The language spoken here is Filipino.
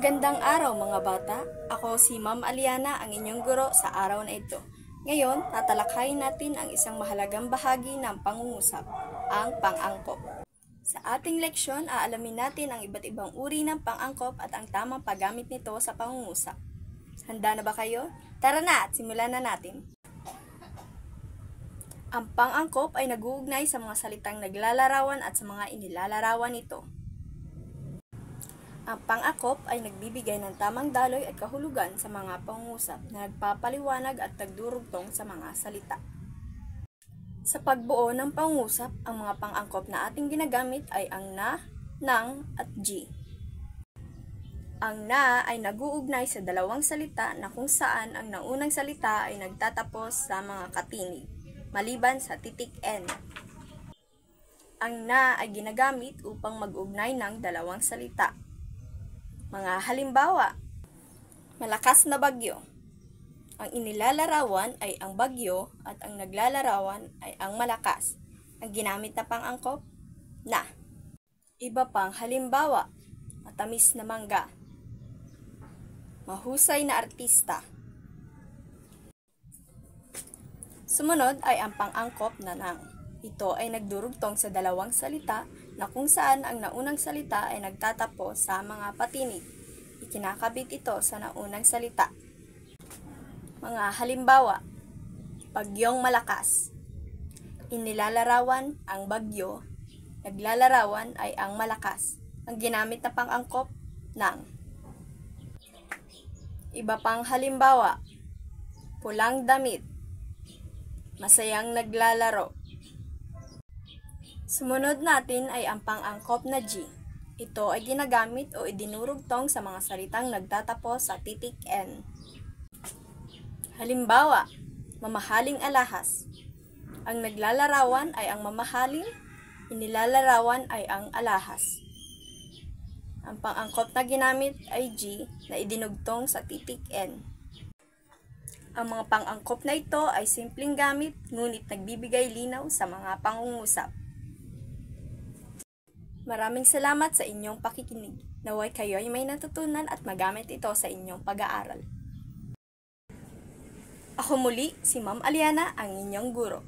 Magandang araw mga bata, ako si Ma'am Aliana, ang inyong guro sa araw na ito. Ngayon, tatalakayin natin ang isang mahalagang bahagi ng pangungusap, ang pang-angkop. Sa ating leksyon, aalamin natin ang iba't ibang uri ng pang-angkop at ang tamang paggamit nito sa pangungusap. Handa na ba kayo? Tara na at simulan na natin. Ang pang-angkop ay nag-uugnay sa mga salitang naglalarawan at sa mga inilalarawan nito. Ang pang-angkop ay nagbibigay ng tamang daloy at kahulugan sa mga pangungusap na nagpapaliwanag at nagdurugtong sa mga salita. Sa pagbuo ng pangungusap, ang mga pang-angkop na ating ginagamit ay ang na, nang, at g. Ang na ay nag-uugnay sa dalawang salita na kung saan ang naunang salita ay nagtatapos sa mga katinig, maliban sa titik N. Ang na ay ginagamit upang mag-ugnay ng dalawang salita. Mga halimbawa, malakas na bagyo. Ang inilalarawan ay ang bagyo at ang naglalarawan ay ang malakas. Ang ginamit na pang-angkop, na. Iba pang halimbawa, matamis na mangga. Mahusay na artista. Sumunod ay ang pang-angkop na nang. Ito ay nagdurugtong sa dalawang salita na kung saan ang naunang salita ay nagtatapos sa mga patinig. Ikinakabit ito sa naunang salita. Mga halimbawa, bagyong malakas. Inilalarawan ang bagyo, naglalarawan ay ang malakas. Ang ginamit na pang-angkop, nang. Iba pang halimbawa, pulang damit, masayang naglalaro. Sumunod natin ay ang pang-angkop na G. Ito ay ginagamit o idinurugtong sa mga salitang nagtatapos sa titik N. Halimbawa, mamahaling alahas. Ang naglalarawan ay ang mamahaling, inilalarawan ay ang alahas. Ang pang-angkop na ginamit ay G na idinugtong sa titik N. Ang mga pang-angkop na ito ay simpleng gamit ngunit nagbibigay linaw sa mga pangungusap. Maraming salamat sa inyong pakikinig. Naway kayo ay may natutunan at magamit ito sa inyong pag-aaral. Ako muli, si Ma'am Aliana, ang inyong guro.